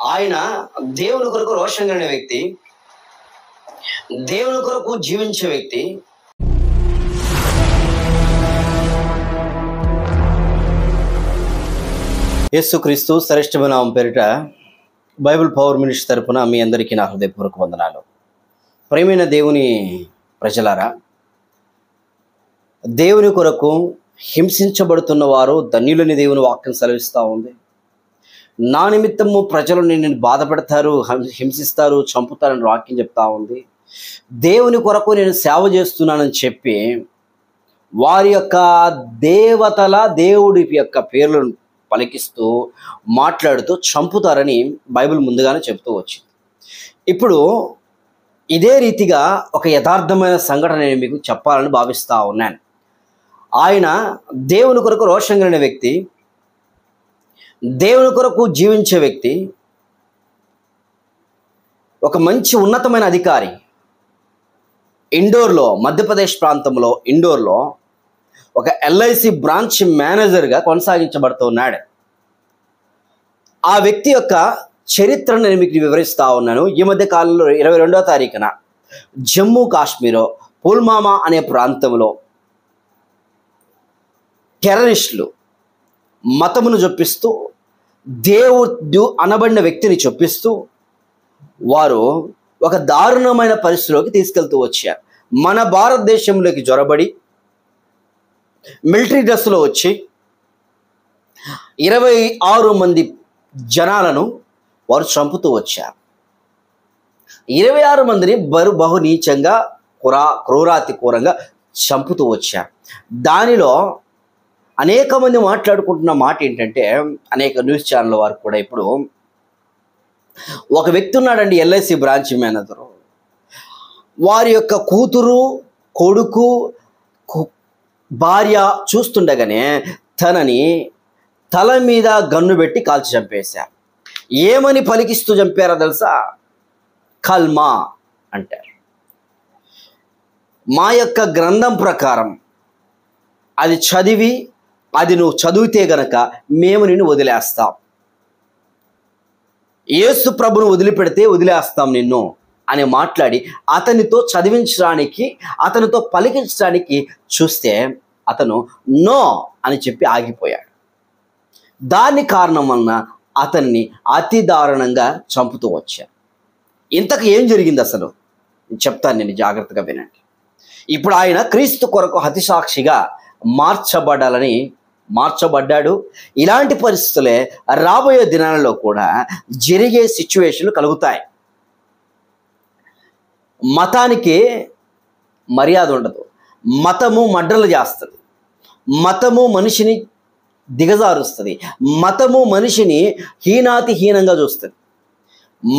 ఆయన దేవుని కొరకు రోషం కలిగిన వ్యక్తి, దేవుని కొరకు జీవించే వ్యక్తి. యేసుక్రీస్తు శ్రేష్ఠమైన నామం పేరిట బైబిల్ పవర్ మినిస్ట్రీ తరపున మీ అందరికీ నా హృదయపూర్వక వందనాలు. ప్రియమైన దేవుని ప్రజలారా, దేవుని కొరకు హింసించబడుతున్న వారు ధన్యులని దేవుని వాక్యం సెలవిస్తూ ఉంది. నా నిమిత్తము ప్రజలు నిన్ను బాధపెడతారు, హింసిస్తారు, చంపుతారని వాక్యం చెప్తా ఉంది. దేవుని కొరకు నేను సేవ చేస్తున్నానని చెప్పి వారి యొక్క దేవతల దేవుడి యొక్క పేర్లను పలికిస్తూ మాట్లాడుతూ చంపుతారని బైబిల్ ముందుగానే చెప్తూ వచ్చింది. ఇప్పుడు ఇదే రీతిగా ఒక యథార్థమైన సంఘటన నేను మీకు చెప్పాలని భావిస్తూ ఉన్నాను. ఆయన దేవుని కొరకు రోషం కలిగిన వ్యక్తి, దేవుని కొరకు జీవించే వ్యక్తి, ఒక మంచి ఉన్నతమైన అధికారి. ఇండోర్లో, మధ్యప్రదేశ్ ప్రాంతంలో ఇండోర్లో ఒక ఎల్ఐసి బ్రాంచ్ మేనేజర్గా కొనసాగించబడుతున్నాడు. ఆ వ్యక్తి యొక్క చరిత్రను నేను మీకు వివరిస్తూ ఉన్నాను. ఈ మధ్య కాలంలో 22వ తారీఖున జమ్మూ కాశ్మీర్ పుల్వామా అనే ప్రాంతంలో టెర్రరిస్టులు మతమును చొప్పిస్తూ, దేవుడు అనబడిన వ్యక్తిని చొప్పిస్తూ వారు ఒక దారుణమైన పరిస్థితిలోకి తీసుకెళ్తూ వచ్చారు. మన భారతదేశంలోకి జొరబడి మిలిటరీ డ్రెస్సులో వచ్చి 26 మంది జనాలను వారు చంపుతూ వచ్చారు. 26 మందిని బహు నీచంగా క్రూరాతి క్రూరంగా చంపుతూ వచ్చారు. దానిలో అనేక మంది మాట్లాడుకుంటున్న మాట ఏంటంటే, అనేక న్యూస్ ఛానల్ వారు కూడా ఇప్పుడు ఒక వ్యక్తి ఉన్నాడండి, ఎల్ఐసి బ్రాంచ్ మేనేజరు. వారి యొక్క కూతురు, కొడుకు, భార్య చూస్తుండగానే తనని తల మీద గన్ను పెట్టి కాల్చి చంపేశారు. ఏమని పలికిస్తూ చంపారో తెలుసా? కల్మా అంటారు. మా యొక్క గ్రంథం ప్రకారం అది చదివి, అది నువ్వు చదివితే గనక మేము నిన్ను వదిలేస్తాం, యేసు ప్రభును వదిలిపెడితే వదిలేస్తాం నిన్ను అని మాట్లాడి అతనితో చదివించడానికి, అతనితో పలికించడానికి చూస్తే అతను నో అని చెప్పి ఆగిపోయాడు. దాని కారణం వలన అతన్ని అతి దారుణంగా చంపుతూ వచ్చారు. ఇంతకు ఏం జరిగింది అసలు చెప్తాను, నేను జాగ్రత్తగా వినండి. ఇప్పుడు ఆయన క్రీస్తు కొరకు హతిసాక్షిగా మార్చబడ్డాడు. ఇలాంటి పరిస్థితులే రాబోయే దినాలలో కూడా జరిగే సిచ్యువేషన్లు కలుగుతాయి. మతానికి మర్యాద ఉండదు. మతము మడ్డలు చేస్తుంది. మతము మనిషిని దిగజారుస్తుంది. మతము మనిషిని హీనంగా చూస్తుంది.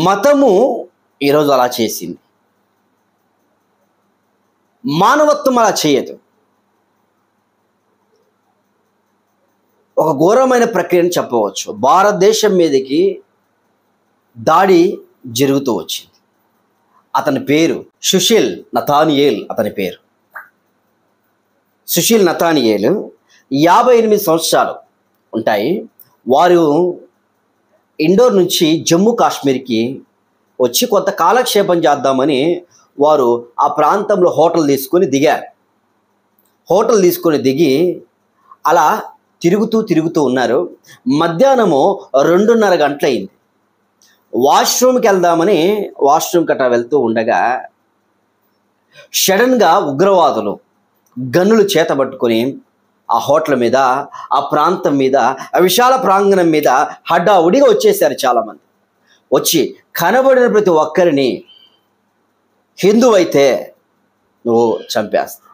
మతము ఈరోజు అలా చేసింది. మానవత్వం అలా చేయదు. ఒక ఘోరమైన ప్రక్రియను చెప్పవచ్చు. భారతదేశం మీదకి దాడి జరుగుతూ వచ్చింది. అతని పేరు సుశీల్ నతానియేల్. అతని పేరు సుశీల్ నతానియేల్. 58 సంవత్సరాలు ఉంటాయి. వారు ఇండోర్ నుంచి జమ్మూ కాశ్మీర్కి వచ్చి కొంత కాలక్షేపం చేద్దామని వారు ఆ ప్రాంతంలో హోటల్ తీసుకొని దిగారు. హోటల్ తీసుకొని దిగి అలా తిరుగుతూ ఉన్నారు. మధ్యాహ్నము 2:30 గంటలైంది. వాష్రూమ్కి వెళ్దామని వాష్రూమ్ కట్ట వెళ్తూ ఉండగా సడన్గా ఉగ్రవాదులు గన్నులు చేతబట్టుకొని ఆ హోటల్ మీద, ఆ ప్రాంతం మీద, ఆ విశాల ప్రాంగణం మీద హడావుడిగా వచ్చేసారు. చాలామంది వచ్చి కనబడిన ప్రతి ఒక్కరిని, హిందువు అయితే నువ్వు చంపేస్తా,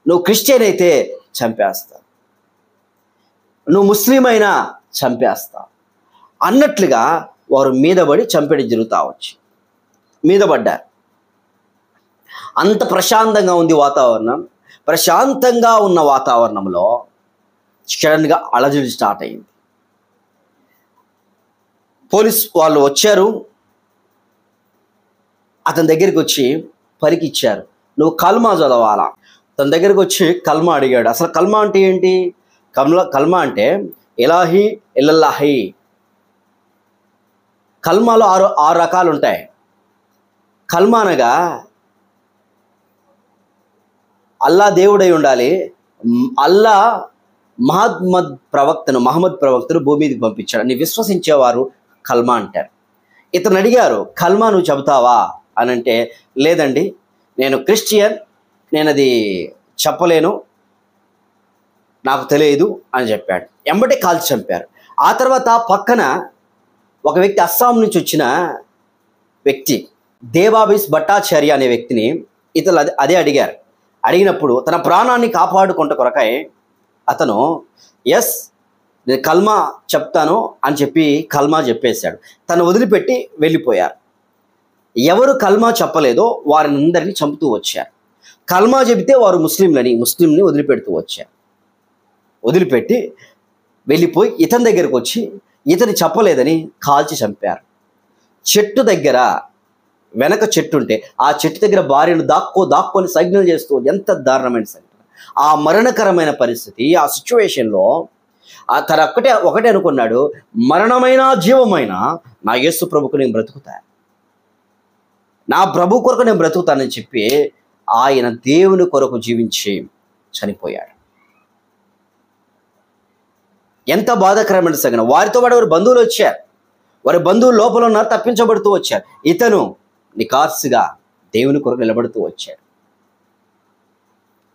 నువ్వు క్రిస్టియన్ అయితే చంపేస్తా, నువ్వు ముస్లిం అయినా చంపేస్తా అన్నట్లుగా వారు మీదపడి చంపేయడం జరుగుతూ వచ్చి మీదపడ్డారు. అంత ప్రశాంతంగా ఉంది వాతావరణం. ప్రశాంతంగా ఉన్న వాతావరణంలో సడన్గా అలజడి స్టార్ట్ అయింది. పోలీస్ వాళ్ళు వచ్చారు. అతని దగ్గరికి వచ్చి పలికిచ్చారు, నువ్వు కల్మా చదవాలా. తన దగ్గరికి వచ్చి కల్మా అడిగాడు. అసలు కల్మా అంటే ఏంటి? కల్మా అంటే ఇలాహి ఇల్లల్లాహి, కల్మాలో ఆరు రకాలు ఉంటాయి. కల్మా అనగా అల్లా దేవుడై ఉండాలి, అల్లా మహమ్మద్ ప్రవక్తను భూమి మీదకి పంపించాడు అని విశ్వసించేవారు కల్మా అంటారు. ఇతను అడిగారు, కల్మా నువ్వు చెబుతావా అని అంటే, లేదండి నేను క్రిస్టియన్, నేను అది చెప్పలేను, నాకు తెలియదు అని చెప్పాడు. ఎంబటే కాల్చి చంపారు. ఆ తర్వాత పక్కన ఒక వ్యక్తి, అస్సాం నుంచి వచ్చిన వ్యక్తి దేవాబిస్ భట్టాచార్య అనే వ్యక్తిని ఇతను అదే అడిగారు. అడిగినప్పుడు తన ప్రాణాన్ని కాపాడుకుంట కొరకై అతను ఎస్ నేను కల్మా చెప్తాను అని చెప్పి కల్మా చెప్పేశాడు. తను వదిలిపెట్టి వెళ్ళిపోయారు. ఎవరు కల్మా చెప్పలేదో వారిని అందరినీ చంపుతూ వచ్చారు. కల్మా చెబితే వారు ముస్లింని వదిలిపెడుతూ వచ్చారు. వదిలిపెట్టి వెళ్ళిపోయి ఇతని దగ్గరకు వచ్చి ఇతని చెప్పలేదని కాల్చి చంపారు. చెట్టు దగ్గర వెనక చెట్టు ఉంటే ఆ చెట్టు దగ్గర భార్యను దాక్కొని సైగ్నల్ చేస్తూ, ఎంత దారుణమైన సంఘటన! ఆ మరణకరమైన పరిస్థితి, ఆ సిచ్యువేషన్లో తన ఒకటే అనుకున్నాడు, మరణమైన జీవమైన నా యేసు ప్రభుకు నేను బ్రతుకుతా, నా ప్రభు కొరకు నేను బ్రతుకుతానని చెప్పి ఆయన దేవుని కొరకు జీవించి చనిపోయాడు. ఎంత బాధాకరమైన సంఘటన! వారితో పాటు వారి బంధువులు వచ్చారు. వారి బంధువులు లోపల ఉన్నారు, తప్పించబడుతూ వచ్చారు. ఇతను నికార్సుగా దేవుని కొరకు నిలబడుతూ వచ్చాడు.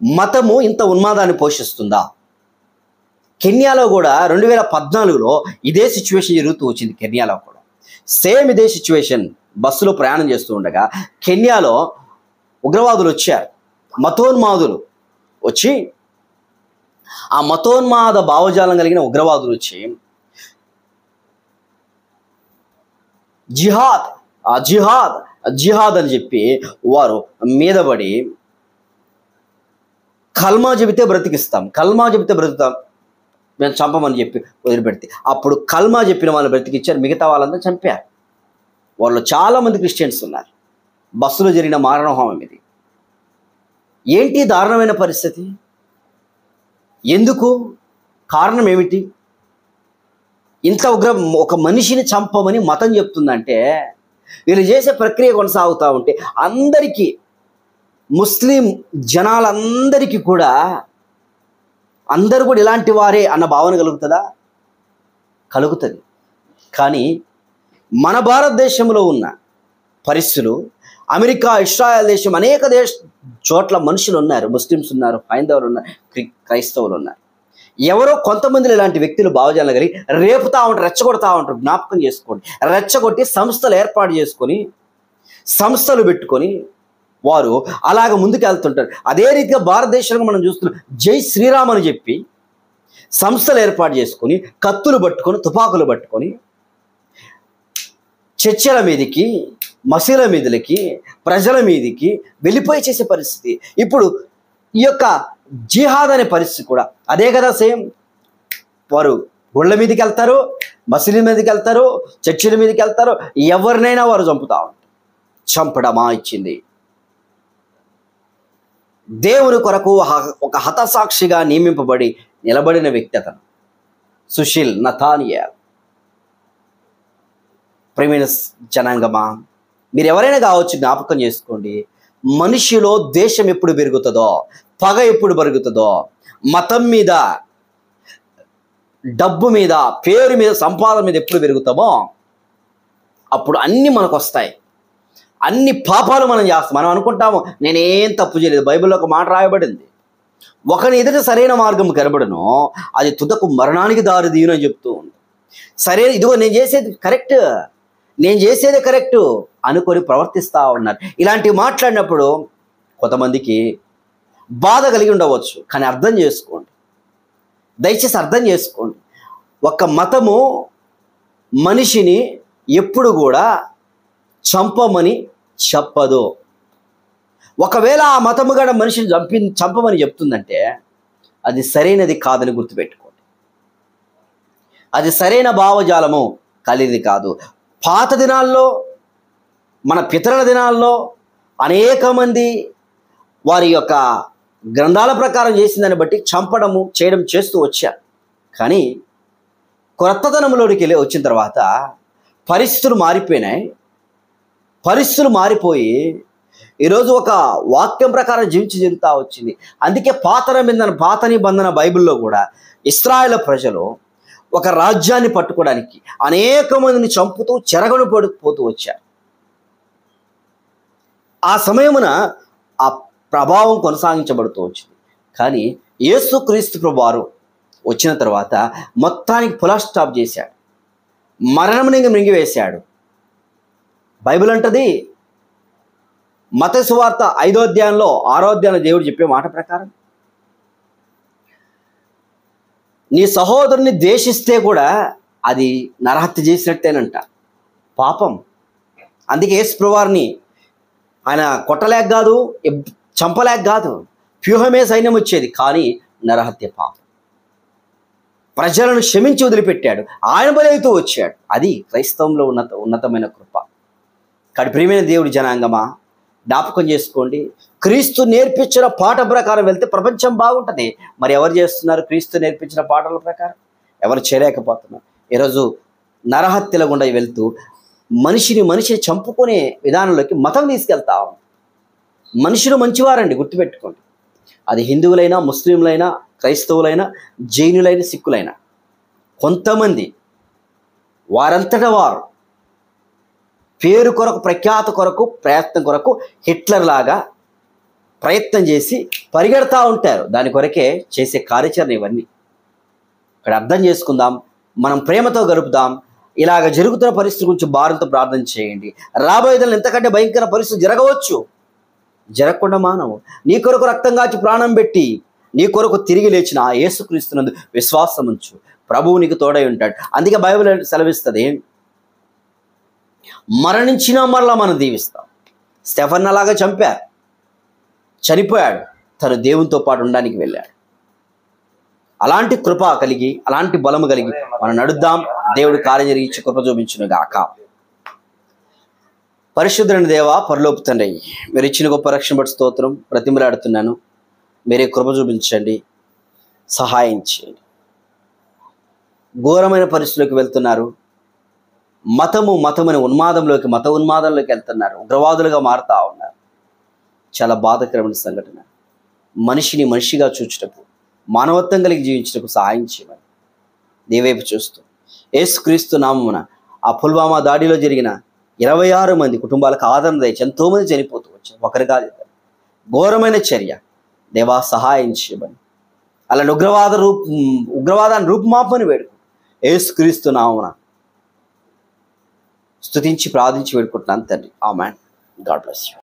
మతము ఇంత ఉన్మాదాన్ని పోషిస్తుందా? కెన్యాలో కూడా 2014లో ఇదే సిచ్యువేషన్ జరుగుతూ వచ్చింది. కెన్యాలో కూడా సేమ్ ఇదే సిచ్యువేషన్. బస్సులో ప్రయాణం చేస్తూ ఉండగా కెన్యాలో ఉగ్రవాదులు వచ్చారు, మతోన్మాదులు వచ్చి, ఆ మతోన్మాద భావజాలం కలిగిన ఉగ్రవాదులు వచ్చి జిహాద్ అని చెప్పి వారు మీదపడి, కల్మా చెబితే బ్రతికిస్తాం, కల్మా చెబితే బ్రతుకుతాం, మేము చంపమని చెప్పి వదిలిపెడితే అప్పుడు కల్మా చెప్పిన వాళ్ళు బ్రతికిచ్చారు, మిగతా వాళ్ళంతా చంపారు. వాళ్ళు చాలామంది క్రిస్టియన్స్ ఉన్నారు. బస్సులో జరిగిన మారణహోమం ఇది. ఏంటి దారుణమైన పరిస్థితి? ఎందుకు? కారణం ఏమిటి? ఇంత ఒక మనిషిని చంపమని మతం చెప్తుందంటే, వీళ్ళు చేసే ప్రక్రియ కొనసాగుతూ ఉంటే అందరికీ, ముస్లిం జనాలందరికీ కూడా అందరూ కూడా ఇలాంటి వారే అన్న భావన కలుగుతుందా? కలుగుతుంది. కానీ మన భారతదేశంలో ఉన్న పరిస్థితులు, అమెరికా, ఇస్రాయల్ దేశం, అనేక చోట్ల మనుషులు ఉన్నారు, ముస్లిమ్స్ ఉన్నారు, హైందవులు ఉన్నారు, క్రైస్తవులు ఉన్నారు. ఎవరో కొంతమంది ఇలాంటి వ్యక్తులు భావజాలం కలిగి రేపుతా ఉంటారు, రెచ్చగొడతా ఉంటారు. జ్ఞాపకం చేసుకోండి, రెచ్చగొట్టి సంస్థలు ఏర్పాటు చేసుకొని, సంస్థలు పెట్టుకొని వారు అలాగ ముందుకు వెళ్తుంటారు. అదే రీతిగా భారతదేశంలో మనం చూస్తున్నాం, జై శ్రీరామ్ అని చెప్పి సంస్థలు ఏర్పాటు చేసుకొని, కత్తులు పట్టుకొని, తుపాకులు పట్టుకొని చర్చల మీదకి, మసీల మీదలకి, ప్రజల మీదకి వెళ్ళిపోయి చేసే పరిస్థితి. ఇప్పుడు ఈ యొక్క జిహాద్ అనే పరిస్థితి కూడా అదే కదా. సేమ్ వారు గుళ్ళ మీదకి వెళ్తారు, మసీదుల మీదకి వెళ్తారు, చర్చిల మీదకి వెళ్తారు, ఎవరినైనా వారు చంపుతా ఉంటారు. చంపడమా ఇచ్చింది? దేవుని కొరకు ఒక హతసాక్షిగా నియమింపబడి నిలబడిన వ్యక్తి అతను, సుశీల్ నథానియల్. ప్రియమైన జనాంగమా, మీరు ఎవరైనా కావచ్చు, జ్ఞాపకం చేసుకోండి, మనిషిలో ద్వేషం ఎప్పుడు పెరుగుతుందో, పగ ఎప్పుడు పెరుగుతుందో, మతం మీద, డబ్బు మీద, పేరు మీద, సంపాదన మీద ఎప్పుడు పెరుగుతామో అప్పుడు అన్నీ మనకు వస్తాయి. అన్ని పాపాలు మనం చేస్తాం. మనం అనుకుంటాము నేనేం తప్పు చేయలేదు. బైబిల్లో ఒక మాట రాయబడింది, ఒకని ఎదుట సరైన మార్గం కనబడను, అది తుదకు మరణానికి దారితీయును అని చెప్తూ ఉంది. సరే, ఇదిగో నేను చేసేది కరెక్టు అనుకొని ప్రవర్తిస్తూ ఉన్నారు. ఇలాంటివి మాట్లాడినప్పుడు కొంతమందికి బాధ కలిగి ఉండవచ్చు. కానీ అర్థం చేసుకోండి, దయచేసి అర్థం చేసుకోండి, ఒక మతము మనిషిని ఎప్పుడు కూడా చంపమని చెప్పదు. ఒకవేళ ఆ మతము గడ మనిషిని చంపమని చెప్తుందంటే అది సరైనది కాదని గుర్తుపెట్టుకోండి. అది సరైన భావజాలము కలిగింది కాదు. పాత దినాల్లో, మన పితరుల దినాల్లో అనేక మంది వారి యొక్క గ్రంథాల ప్రకారం చేసిందని బట్టి చేయడం చేస్తూ వచ్చారు. కానీ కొత్తతనంలోకి వచ్చిన తర్వాత పరిస్థితులు మారిపోయినాయి. పరిస్థితులు మారిపోయి ఈరోజు ఒక వాక్యం ప్రకారం జరుగుతూ వచ్చింది. అందుకే పాత నిబంధన బైబిల్లో కూడా ఇశ్రాయేలు ప్రజలు ఒక రాజ్యాన్ని పట్టుకోవడానికి అనేక మందిని చంపుతూ చెరగను పోతూ వచ్చారు. ఆ సమయమున ఆ ప్రభావం కొనసాగించబడుతూ వచ్చింది. కానీ యేసుక్రీస్తు ప్రభువారు వచ్చిన తర్వాత మొత్తానికి ఫుల్ స్టాప్ చేశాడు. మరణముని మృంగివేశాడు. బైబిల్ అంటది, మత్తయి సువార్త 5వ అధ్యాయంలో 6వ అధ్యాయంలో దేవుడు చెప్పే మాట ప్రకారం, నీ సహోదరుని ద్వేషిస్తే కూడా అది నరహత్య చేసినట్టేనంట, పాపం. అందుకే యేసు ప్రభువారిని ఆయన కొట్టలేక కాదు, చంపలేక కాదు, వ్యూహమే సైన్యం వచ్చేది, కానీ నరహత్య పాపం. ప్రజలను క్షమించి వదిలిపెట్టాడు, ఆయన బలైతూ వచ్చాడు. అది క్రైస్తవంలో ఉన్నతమైన కృప. ప్రియమైన దేవుడి జనాంగమా, జ్ఞాపకం చేసుకోండి, క్రీస్తు నేర్పించిన పాట ప్రకారం వెళ్తే ప్రపంచం బాగుంటుంది. మరి ఎవరు చేస్తున్నారు? క్రీస్తు నేర్పించిన పాటల ప్రకారం ఎవరు చేయలేకపోతున్నారు. ఈరోజు నరహత్యల గుండా వెళ్తూ మనిషి చంపుకునే విధానంలోకి మతం తీసుకెళ్తా ఉంది. మనుషులు మంచివారండి, గుర్తుపెట్టుకోండి. అది హిందువులైనా, ముస్లింలైనా, క్రైస్తవులైనా, జైనులైన, సిక్కులైనా, కొంతమంది వారంతటా వారు పేరు కొరకు, ప్రఖ్యాత కొరకు, ప్రయత్నం కొరకు హిట్లర్ లాగా ప్రయత్నం చేసి పరిగెడతా ఉంటారు. దాని కొరకే చేసే కార్యాచరణ ఇవన్నీ. ఇక్కడ అర్థం చేసుకుందాం, మనం ప్రేమతో గడుపుదాం. ఇలాగ జరుగుతున్న పరిస్థితి గురించి భారంతో ప్రార్థన చేయండి. రాబోయే దినాల్లో ఎంతకంటే భయంకర పరిస్థితి జరగవచ్చు. జరగకుండా మానవు. నీ కొరకు రక్తం కాచి ప్రాణం పెట్టి నీ కొరకు తిరిగి లేచిన ఆ యేసుక్రీస్తునందు విశ్వాసం ఉంచు. ప్రభువు నీకు తోడై ఉంటాడు. అందుకే బైబిల్ సెలవిస్తుంది, మరణించినా మరలా మనం దీవిస్తాం. స్టెఫన్ అలాగా చంపారు, చనిపోయాడు, తను దేవునితో పాటు ఉండడానికి వెళ్ళాడు. అలాంటి కృప కలిగి, అలాంటి బలము కలిగి మనం నడుద్దాం. దేవుడు కార్యం జరిగించి కృప చూపించును గాక. పరిశుద్ధుని దేవా, పరలోపు తండ్రి, మీరు ఇచ్చిన గొప్ప రక్షణ బట్టి స్తోత్రం. బ్రతిమలాడుతున్నాను, మీరే కృప చూపించండి, సహాయం చేయండి. ఘోరమైన పరిస్థితుల్లోకి వెళ్తున్నారు. మతమని మత ఉన్మాదంలోకి వెళ్తున్నారు. ఉగ్రవాదులుగా మారుతా ఉన్నారు. చాలా బాధాకరమైన సంఘటన. మనిషిని మనిషిగా చూచుటకు, మానవత్వం కలిగి జీవించటకు సహాయం చేయమని దేవైపు చూస్తూ యేసుక్రీస్తు నామమున ఆ పుల్వామా దాడిలో జరిగిన 26 మంది కుటుంబాలకు ఆదరణ దయచి ఎంతోమంది చనిపోతూ వచ్చారు. ఒకరి కాదు, ఘోరమైన చర్య. దేవా, సహాయం చేయమని, అలా ఉగ్రవాదాన్ని రూపుమాపని వేడుకు యేసుక్రీస్తు నామమున స్తుతించి ప్రార్థించి వేడుకుంటున్నాను తండ్రి. ఆమేన్. God bless you.